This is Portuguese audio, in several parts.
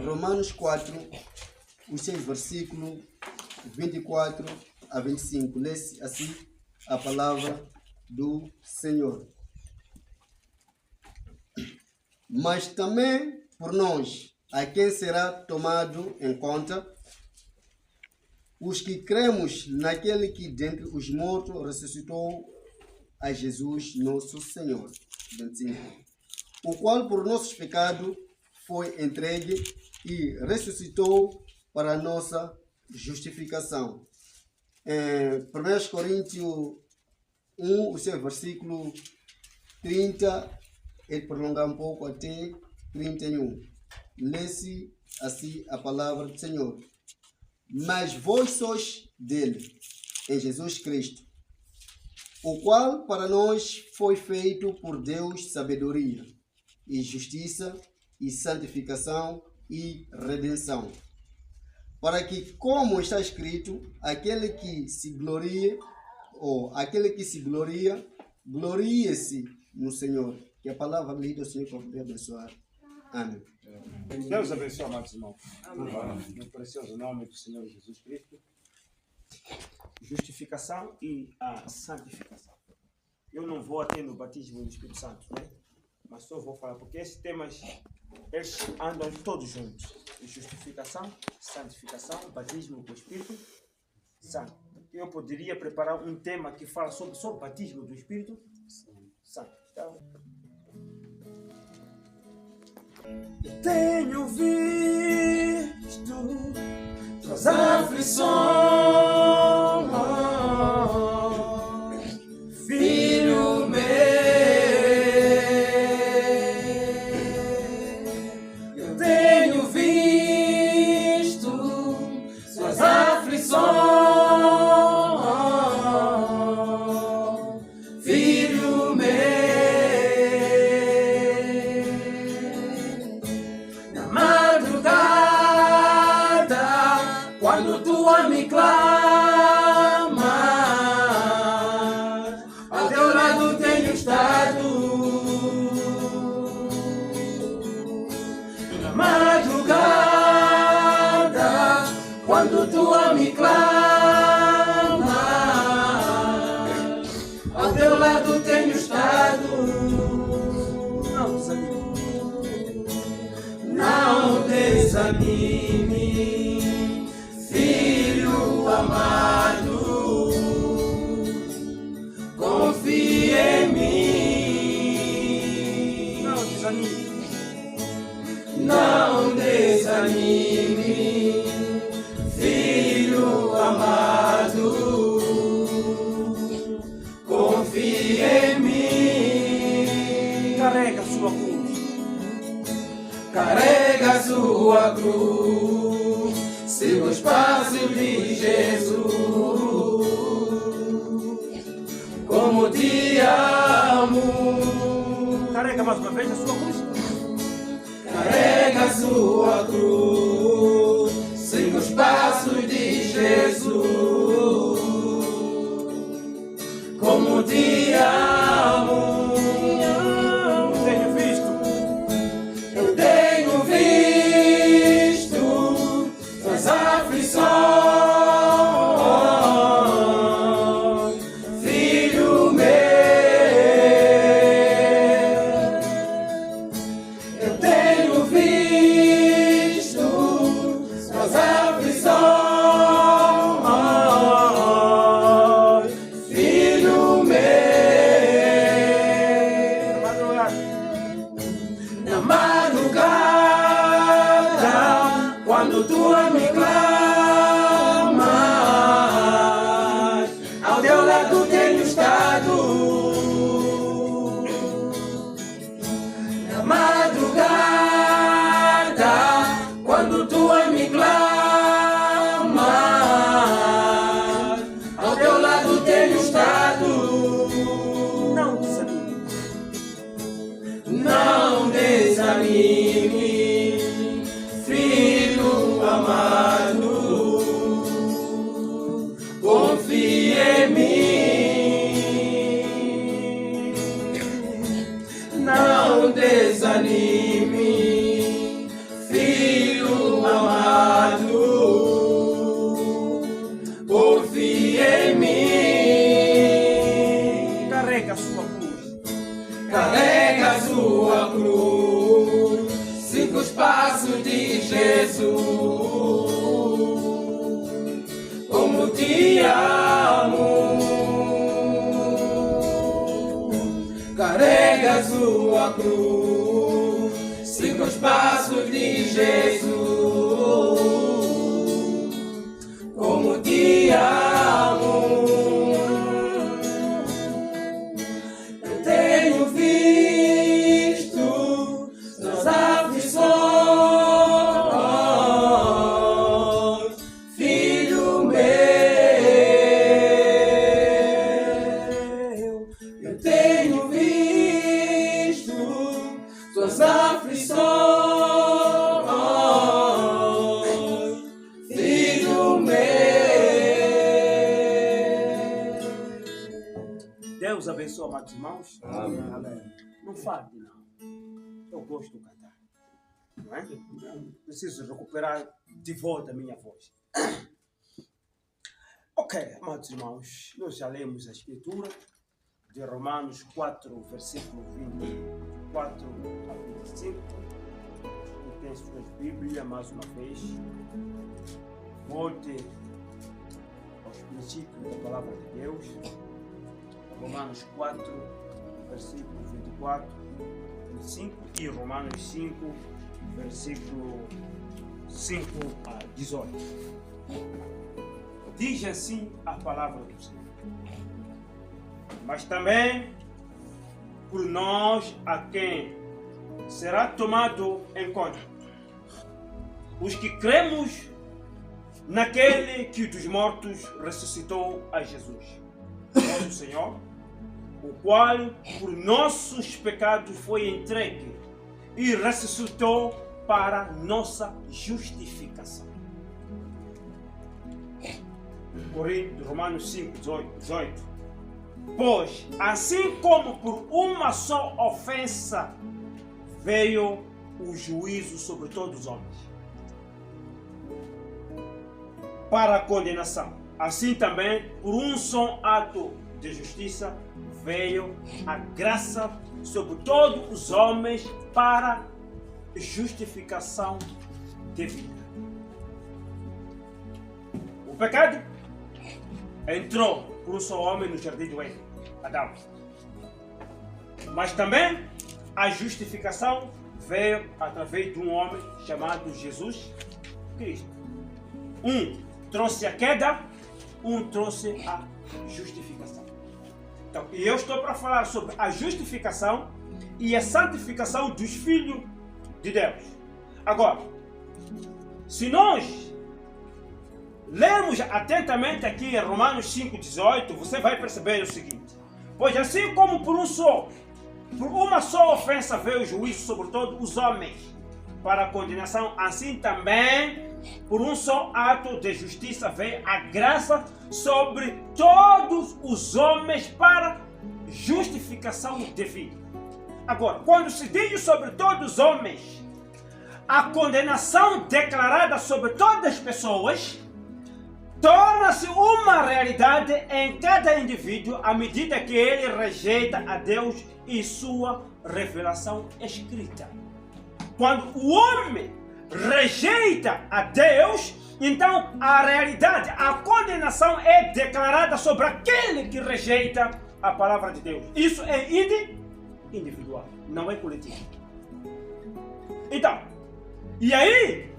Romanos 4, os 6 versículos 24 a 25. Lê-se assim a palavra do Senhor. Mas também por nós, a quem será tomado em conta, os que cremos naquele que dentre os mortos ressuscitou a Jesus nosso Senhor. 25. O qual por nossos pecados foi entregue e ressuscitou para a nossa justificação. 1 Coríntios 1, o seu versículo 30, ele prolonga um pouco até 31. Lê-se assim a palavra do Senhor. Mas vós sois dele, em Jesus Cristo, o qual para nós foi feito por Deus sabedoria, e justiça, e santificação, e redenção. Para que, como está escrito, aquele que se glorie, glorie-se no Senhor. Que a palavra lida o Senhor para poder abençoar. Amém. Deus abençoe, amados irmãos. No precioso nome do Senhor Jesus Cristo. Justificação e a santificação. Eu não vou até no batismo do Espírito Santo, né? Mas só vou falar, porque esses temas, eles andam todos juntos. Justificação, santificação, batismo do Espírito Santo. Eu poderia preparar um tema que fala sobre o batismo do Espírito Santo. Então, eu tenho visto tuas aflições, filho meu. Eu tenho visto tuas aflições, filho meu. Quando tu me clamas, ao teu lado tenho estado. Na madrugada, quando tu me clamas, ao teu lado tenho estado. Não desanime, filho amado, confia em mim. Não desanime, não desanime, filho amado, confia em mim. Carrega sua cruz, carrega sua cruz, siga os passos de Jesus. Como te amo. Carrega mais uma vez a sua cruz. Carrega a sua cruz, siga os passos de Jesus. Como te amo. Eu tenho visto tuas aflições, filho meu. Eu tenho visto tuas aflições, filho meu. Na madrugada, quando tu me clamas, ao teu lado tenho estado. Na madrugada, quando tu me clamas, ao teu lado tenho estado. Não desanime, não desanime, filho amado, Jesus, como te amo. Carrega sua cruz, siga os passos de Jesus, como te amo. Eu tenho visto nas aflições, filho meu. Eu tenho visto suas aflições, filho meu. Deus abençoe, amados irmãos. Amém. Não fale, não. Eu gosto de cantar. Não é? Preciso recuperar de volta a minha voz. Ok, amados irmãos, nós já lemos a escritura de Romanos 4, versículo 24 a 25. E tem suas Bíblias mais uma vez. Volte aos princípios da palavra de Deus. Romanos 4, versículo 24, 25 e Romanos 5, versículo 5 a 18. Diz assim a palavra do Senhor. Mas também por nós a quem será tomado em conta, os que cremos naquele que dos mortos ressuscitou a Jesus, nosso Senhor, o qual por nossos pecados foi entregue e ressuscitou para nossa justificação. Romanos 5, 18. Pois, assim como por uma só ofensa veio o juízo sobre todos os homens, para a condenação, assim também por um só ato de justiça veio a graça sobre todos os homens para justificação de vida. O pecado entrou por um só homem no jardim do Éden, Adão. Mas também a justificação veio através de um homem chamado Jesus Cristo. Um trouxe a queda, um trouxe a justificação. Então, e eu estou para falar sobre a justificação e a santificação dos filhos de Deus. Agora, se nós lermos atentamente aqui em Romanos 5,18, você vai perceber o seguinte: pois assim como por uma só ofensa veio o juízo sobre todos os homens para a condenação, assim também por um só ato de justiça veio a graça sobre todos os homens para justificação de vida. Agora, quando se diz sobre todos os homens, a condenação declarada sobre todas as pessoas torna-se uma realidade em cada indivíduo à medida que ele rejeita a Deus e sua revelação escrita. Quando o homem rejeita a Deus, então a realidade, a condenação é declarada sobre aquele que rejeita a palavra de Deus. Isso é individual, não é coletivo. Então, e aí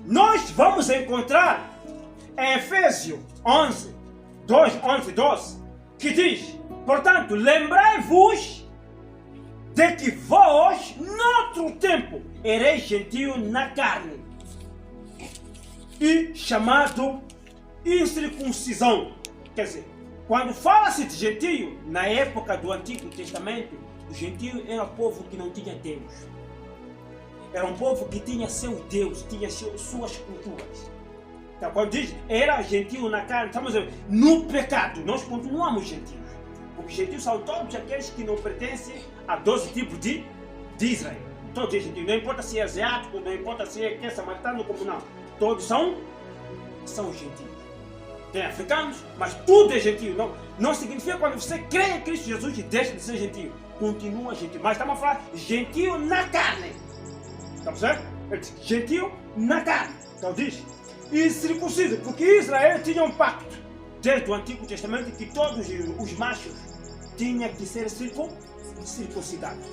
nós vamos encontrar em Efésios 11, 12, que diz: portanto, lembrai-vos de que vós, noutro tempo, ereis gentio na carne, e chamado incircuncisão. Quer dizer, quando fala-se de gentio, na época do Antigo Testamento, o gentio era um povo que não tinha Deus. Era um povo que tinha seu Deus, tinha suas culturas. Então, quando diz era gentio na carne, estamos dizendo, no pecado, nós continuamos gentios. Porque gentios são todos aqueles que não pertencem a 12 tipos de Israel. Todos os gentios, não importa se é asiático, não importa se é samaritano, como não. Todos são gentios. Tem africanos, mas tudo é gentio. Não significa quando você crê em Cristo Jesus e deixa de ser gentio. Continua gentio. Mas estamos a falar gentio na carne. Está certo? Ele diz, gentio na carne. Então diz, e circunciso, porque Israel tinha um pacto, desde o Antigo Testamento, que todos os machos tinham que ser circuncidados.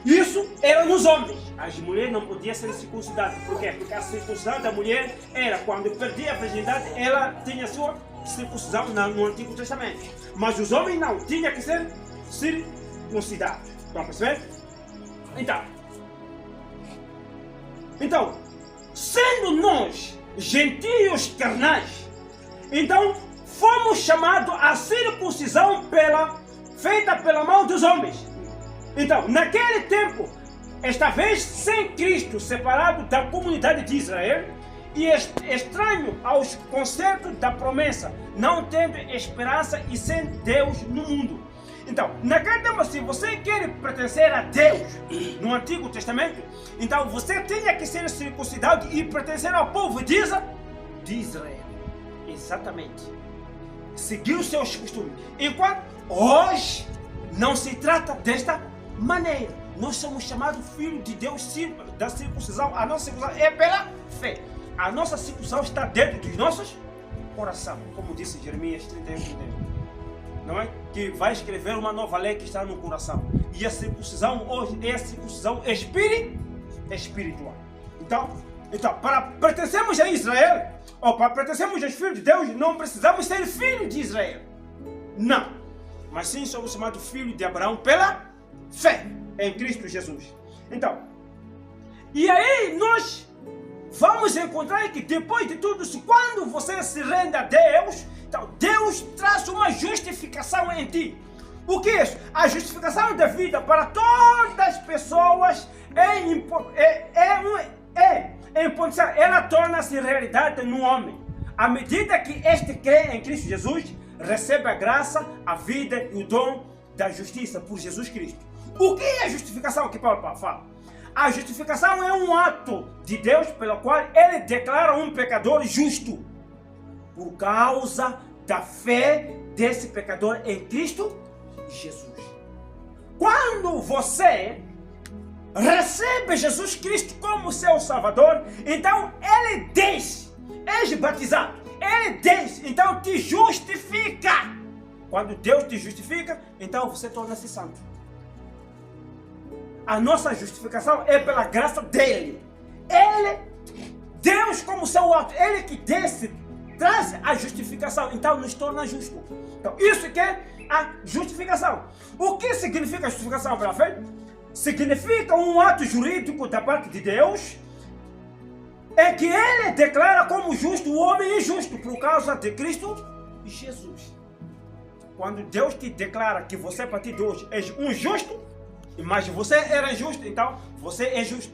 Isso era nos homens. As mulheres não podiam ser circuncidadas. Por quê? Porque a circuncisão da mulher era quando perdia a virgindade, ela tinha sua circuncisão no Antigo Testamento. Mas os homens não, tinham que ser circuncidados. Estão a perceber? Então, sendo nós gentios carnais, então fomos chamados à circuncisão feita pela mão dos homens. Então, naquele tempo, esta vez sem Cristo, separado da comunidade de Israel e estranho aos conceitos da promessa, não tendo esperança e sem Deus no mundo. Então, naquele tempo, se você quer pertencer a Deus no Antigo Testamento, então você tinha que ser circuncidado e pertencer ao povo de Israel. Exatamente. Seguir os seus costumes. Enquanto hoje não se trata desta maneira. Nós somos chamados filhos de Deus da circuncisão. A nossa circuncisão é pela fé. A nossa circuncisão está dentro dos nossos corações, como disse Jeremias 31. Não é? Que vai escrever uma nova lei que está no coração. E a circuncisão hoje é a circuncisão espiritual. Então, para pertencermos a Israel, ou para pertencermos aos filhos de Deus, não precisamos ser filhos de Israel. Não. Mas sim somos chamados filhos de Abraão pela fé em Cristo Jesus. Então, e aí nós vamos encontrar que depois de tudo isso, quando você se rende a Deus, então Deus traz uma justificação em ti. O que é isso? A justificação da vida para todas as pessoas ela torna-se realidade no homem. À medida que este crê em Cristo Jesus, recebe a graça, a vida e o dom da justiça por Jesus Cristo. O que é a justificação que Paulo fala? A justificação é um ato de Deus pelo qual ele declara um pecador justo por causa da fé desse pecador em Cristo Jesus. Quando você recebe Jesus Cristo como seu Salvador, então ele diz, és batizado, ele diz, então te justifica. Quando Deus te justifica, então você torna-se santo. A nossa justificação é pela graça dele. Deus como seu ato, ele que desce, traz a justificação, então nos torna justo. Então isso que é a justificação. O que significa a justificação pela fé? Significa um ato jurídico da parte de Deus, é que ele declara como justo o homem injusto por causa de Cristo Jesus. Quando Deus te declara que você a partir de hoje é um justo, mas você era justo, então você é justo.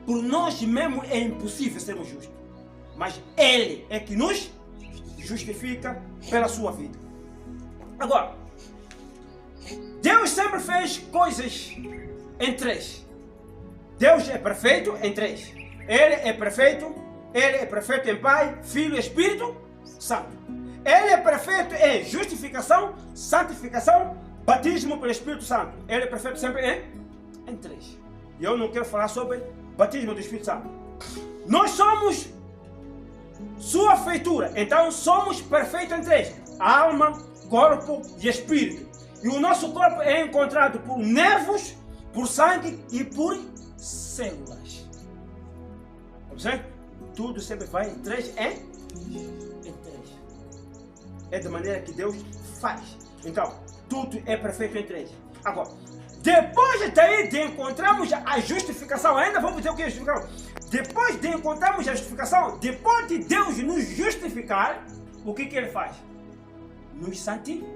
Por nós mesmos é impossível sermos justos, mas ele é que nos justifica pela sua vida. Agora, Deus sempre fez coisas em três. Deus é perfeito em três. Ele é perfeito em Pai, Filho e Espírito Santo. Ele é perfeito em justificação, santificação, batismo pelo Espírito Santo. Ele é perfeito sempre em três. E eu não quero falar sobre batismo do Espírito Santo. Nós somos sua feitura, então somos perfeitos em três: alma, corpo e espírito. E o nosso corpo é encontrado por nervos, por sangue e por células. Certo? Tudo sempre vai em três. É da maneira que Deus faz. Então, tudo é perfeito em três. Agora, depois daí de encontrarmos a justificação, ainda vamos dizer o que é justificação. Depois de encontrarmos a justificação, depois de Deus nos justificar, o que ele faz? Nos santifica.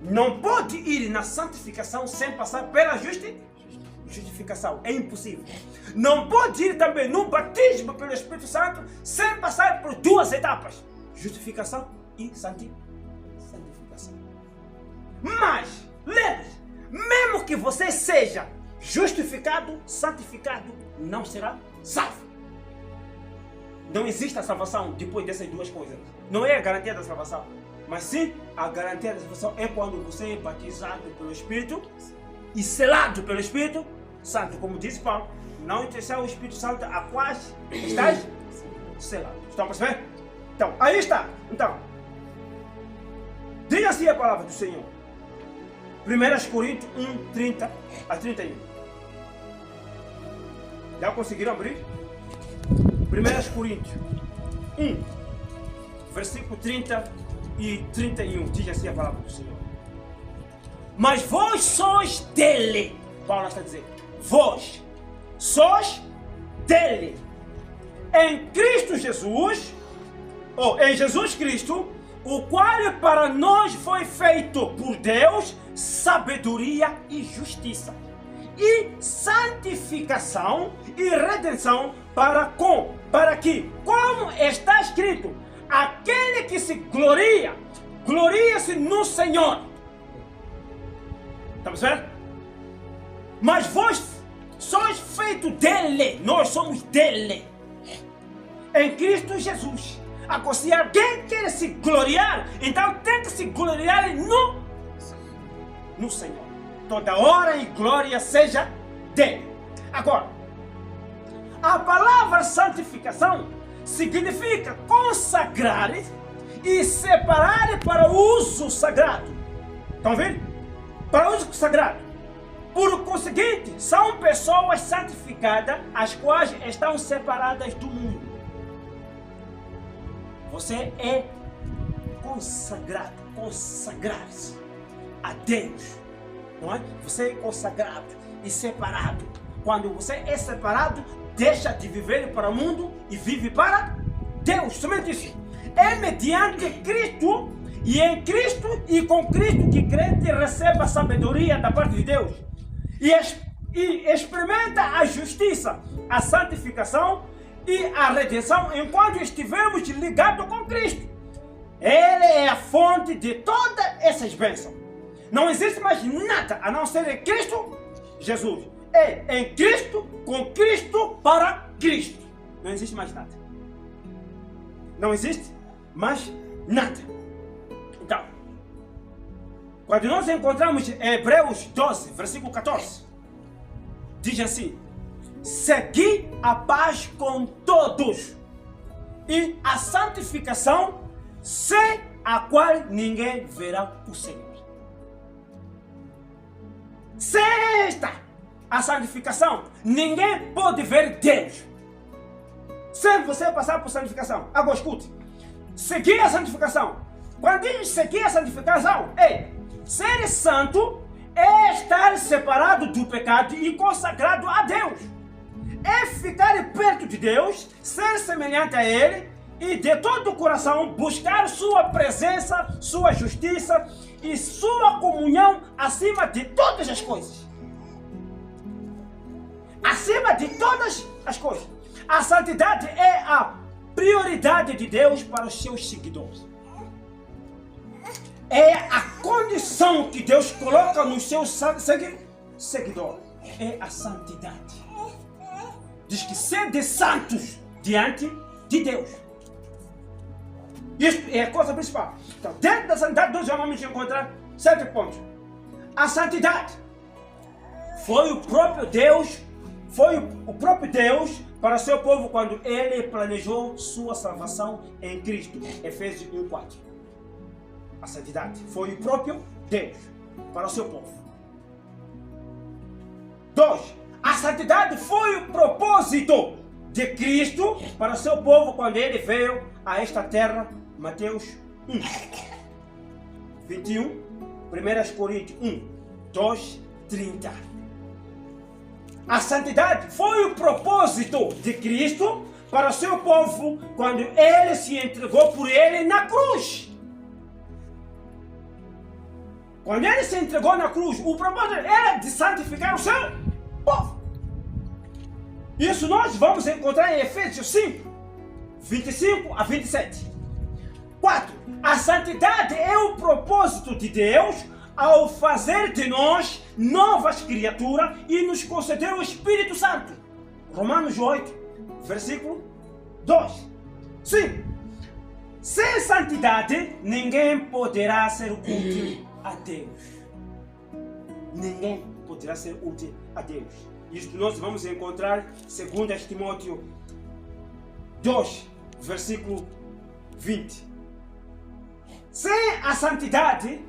Não pode ir na santificação sem passar pela justificação. É impossível. Não pode ir também no batismo pelo Espírito Santo sem passar por duas etapas: justificação e santificação. Mas, lembre-se, mesmo que você seja justificado, santificado, não será salvo. Não existe a salvação depois dessas duas coisas. Não é a garantia da salvação. Mas sim, a garantia da salvação é quando você é batizado pelo Espírito e selado pelo Espírito Santo, como disse Paulo, não entristece o Espírito Santo a quais estás selado. Estão a perceber? Então, aí está. Então, diga assim a palavra do Senhor. 1 Coríntios 1, 30 a 31. Já conseguiram abrir? 1 Coríntios 1, versículo 30 e 31. Diz assim a palavra do Senhor. Mas vós sois dele. Paulo está dizendo. Vós sois dele. Em Cristo Jesus, ou em Jesus Cristo, o qual para nós foi feito por Deus sabedoria e justiça, e santificação e redenção para que, como está escrito, aquele que se gloria, glorie-se no Senhor. Estamos vendo? Mas vós sois feito dele, nós somos dele, em Cristo Jesus. Agora, se alguém quer se gloriar, então tem que se gloriar no Senhor. Toda hora e glória seja dele. Agora, a palavra santificação significa consagrar e separar para o uso sagrado. Estão vendo? Para o uso sagrado. Por conseguinte, são pessoas santificadas, as quais estão separadas do mundo. Você é consagrado, consagrar-se a Deus, não é? Você é consagrado e separado. Quando você é separado, deixa de viver para o mundo e vive para Deus. Somente isso. É mediante Cristo e em Cristo e com Cristo que crente recebe a sabedoria da parte de Deus e experimenta a justiça, a santificação e a redenção enquanto estivermos ligados com Cristo. Ele é a fonte de todas essas bênçãos. Não existe mais nada a não ser em Cristo Jesus. É em Cristo, com Cristo, para Cristo. Não existe mais nada. Não existe mais nada. Então, quando nós encontramos em Hebreus 12, versículo 14, diz assim: segui a paz com todos e a santificação, sem a qual ninguém verá o Senhor. Sem esta, a santificação, ninguém pode ver Deus. Sem você passar por santificação. Agora escute. Seguir a santificação. Quando diz seguir a santificação, é ser santo, é estar separado do pecado e consagrado a Deus. É ficar perto de Deus, ser semelhante a Ele e de todo o coração buscar sua presença, sua justiça e sua comunhão acima de todas as coisas. Acima de todas as coisas. A santidade é a prioridade de Deus para os seus seguidores. É a condição que Deus coloca nos seus seguidores. É a santidade. Diz que sede santos diante de Deus. Isso é a coisa principal. Então, dentro da santidade, nós vamos encontrar 7 pontos. A santidade foi o próprio Deus para seu povo quando ele planejou sua salvação em Cristo. Efésios 1:4. A santidade foi o próprio Deus para o seu povo. 2. A santidade foi o propósito de Cristo para o seu povo quando ele veio a esta terra. Mateus 1, 21, 1 Coríntios 1, 2, 30. A santidade foi o propósito de Cristo para o seu povo quando ele se entregou por ele na cruz. Quando ele se entregou na cruz, o propósito era de santificar o seu povo. Isso nós vamos encontrar em Efésios 5, 25 a 27. 4. A santidade é o propósito de Deus ao fazer de nós novas criaturas e nos conceder o Espírito Santo. Romanos 8, versículo 2. 5. Sem santidade, ninguém poderá ser útil a Deus. Ninguém poderá ser útil a Deus. Isto nós vamos encontrar 2 Timóteo 2, versículo 20. Sem a santidade,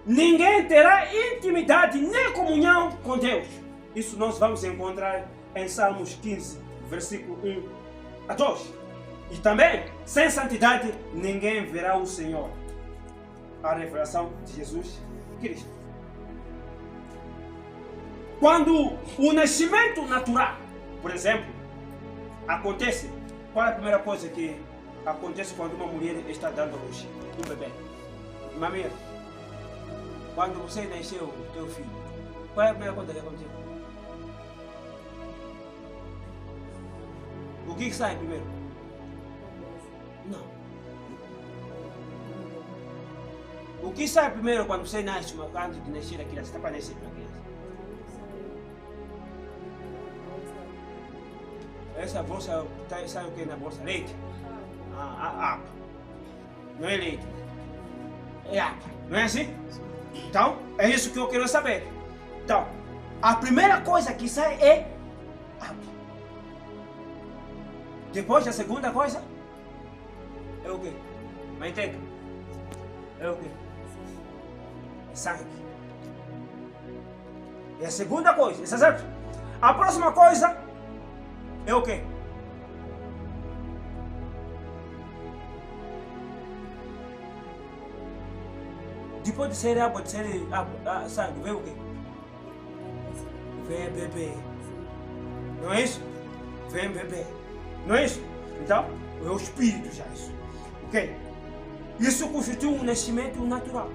ninguém terá intimidade nem comunhão com Deus. Isso nós vamos encontrar em Salmos 15, versículo 1 a 2. E também, sem santidade, ninguém verá o Senhor. A revelação de Jesus Cristo. Quando o nascimento natural, por exemplo, acontece, qual é a primeira coisa que acontece quando uma mulher está dando luz? Um bebê. Mamãe, quando você nasceu o teu filho, qual é a primeira coisa que aconteceu? O que sai primeiro? Não. O que sai primeiro quando você nasce, antes de nascer a criança? Está para nascer uma criança. Essa bolsa, sabe o que é na bolsa? Leite? Água. Não é leite. É água. Não é assim? Então, é isso que eu quero saber. Então, a primeira coisa que sai é água. Depois, a segunda coisa é o quê? Manteiga. É o quê? É sangue. É a segunda coisa, está certo? A próxima coisa é o quê? Depois de ser água, de ser sangue, vem o quê? Vem bebê. Não é isso? Vem bebê. Não é isso? Então, é o espírito já isso. Ok? Isso constitui um nascimento natural.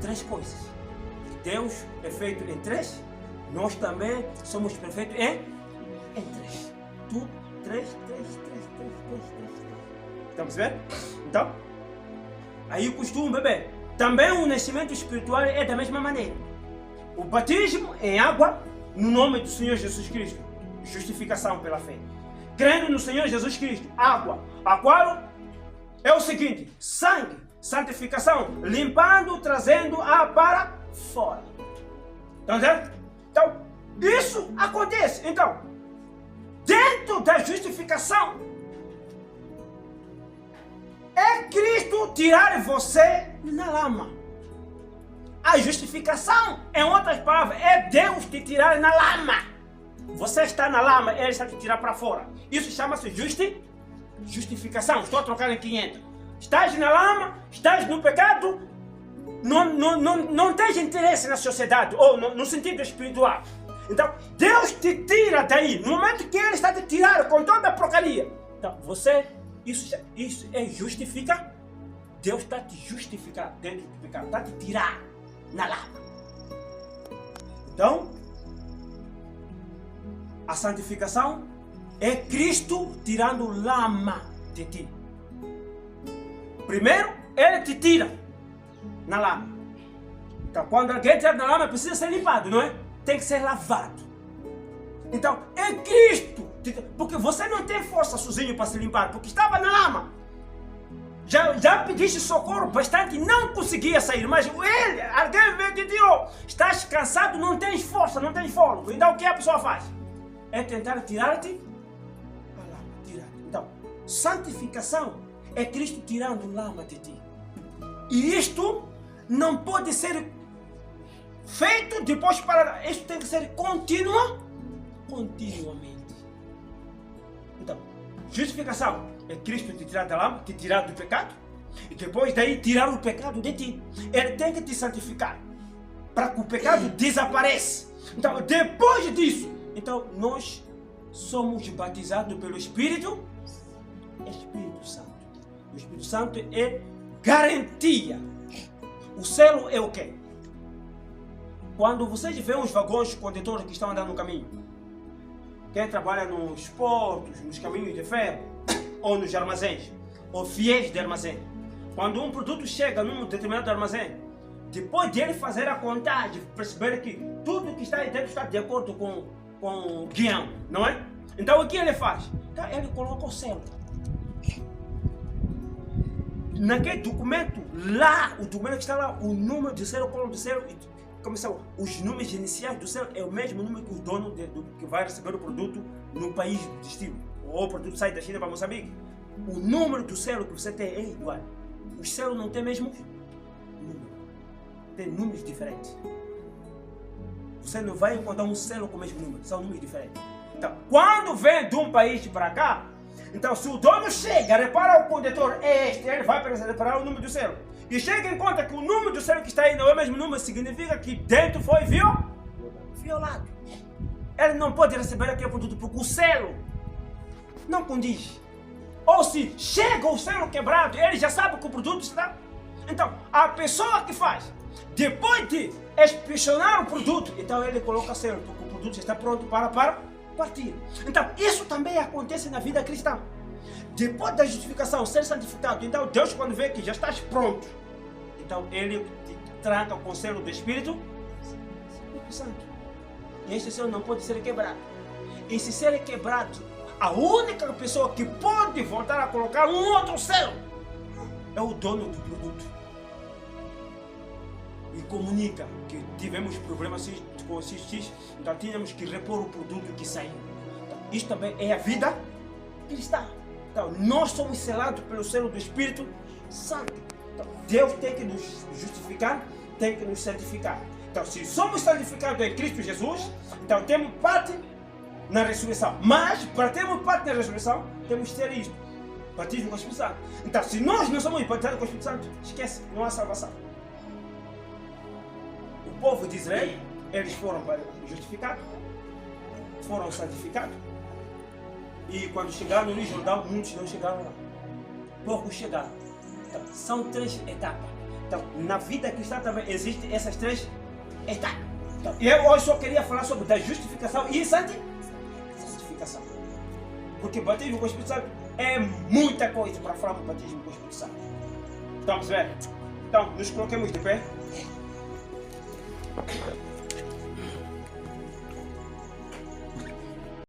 3 coisas. Deus é feito em 3. Nós também somos perfeitos em 3. Tu, 3. Estamos vendo? Então, aí costuma beber. Também o nascimento espiritual é da mesma maneira. O batismo em água, no nome do Senhor Jesus Cristo. Justificação pela fé. Crendo no Senhor Jesus Cristo. Água. A qual é o seguinte: sangue, santificação, limpando, trazendo-a para fora. Estão vendo? Então, isso acontece. Então, dentro da justificação, é Cristo tirar você na lama. A justificação, em outras palavras, é Deus te tirar na lama. Você está na lama, Ele está te tirar para fora. Isso chama-se justificação. Estou trocando em 500. Estás na lama, estás no pecado, não tens interesse na sociedade, ou no sentido espiritual. Então, Deus te tira daí. No momento que Ele está te tirando com toda a porcaria. Então, isso é justificar. Deus está te justificar dentro do pecado. Está te tirar na lama. Então, a santificação é Cristo tirando lama de ti. Primeiro, Ele te tira na lama. Então, quando alguém tira na lama, precisa ser limpado, não é? Tem que ser lavado. Então, é Cristo. Porque você não tem força sozinho para se limpar, porque estava na lama. Já pediste socorro bastante, não conseguia sair, mas alguém veio e te tirou. Estás cansado, não tens força, não tens fôlego. Então, o que a pessoa faz? É tentar tirar-te a lama. Então, santificação é Cristo tirando lama de ti. E isto não pode ser feito depois para... Isto tem que ser continuamente. Então, justificação é Cristo te tirar da lama, te tirar do pecado. E depois daí tirar o pecado de ti. Ele tem que te santificar para que o pecado desapareça. Então, depois disso, então nós somos batizados pelo Espírito Santo. O Espírito Santo é garantia. O selo é o quê? Quando vocês veem os vagões condutores que estão andando no caminho, quem trabalha nos portos, nos caminhos de ferro, ou nos armazéns, ou fiéis de armazém, quando um produto chega num determinado armazém, depois de ele fazer a contagem, perceber que tudo que está aí dentro está de acordo com o guião, não é? Então o que ele faz? Então, ele coloca o selo. Naquele documento, lá, o documento que está lá, o número de selo, coluna de selo, começou. Os números iniciais do selo é o mesmo número que o dono que vai receber o produto no país de destino. Ou o produto sai da China para Moçambique. O número do selo que você tem é igual. Os selos não têm mesmo número. Tem números diferentes. Você não vai encontrar um selo com o mesmo número. São números diferentes. Então, quando vem de um país para cá, então se o dono chega, repara o condutor é este, ele vai reparar o número do selo. E chega em conta que o número do selo que está aí não é o mesmo número, significa que dentro foi violado. Ele não pode receber aquele produto porque o selo não condiz. Ou se chega o selo quebrado, ele já sabe que o produto está. Então, a pessoa que faz, depois de inspecionar o produto, então ele coloca selo, porque o produto está pronto para partir. Então, isso também acontece na vida cristã. Depois da justificação, ser santificado, então Deus quando vê que já estás pronto, então Ele te trata com o selo do Espírito Santo. E esse selo não pode ser quebrado. E se ser quebrado, a única pessoa que pode voltar a colocar um outro selo é o dono do produto. E comunica que tivemos problemas com o XX, então tínhamos que repor o produto que saiu. Então, isso também é a vida cristã. Então, nós somos selados pelo selo do Espírito Santo. Então, Deus tem que nos justificar, tem que nos santificar. Então, se somos santificados em Cristo Jesus, então temos parte na ressurreição. Mas, para termos parte na ressurreição, temos que ter isto: batismo com o Espírito Santo. Então, se nós não somos batizados com o Espírito Santo, esquece, não há salvação. O povo de Israel, eles foram justificados, foram santificados. E quando chegaram no Rio Jordão, muitos não chegaram lá. Poucos chegaram. Então, são 3 etapas. Então, na vida cristã também existem essas 3 etapas. Então, eu hoje só queria falar sobre a justificação e santificação. Porque batismo com o Espírito Santo é muita coisa para falar do batismo com o Espírito Santo. Estamos vendo? Então, nos coloquemos de pé.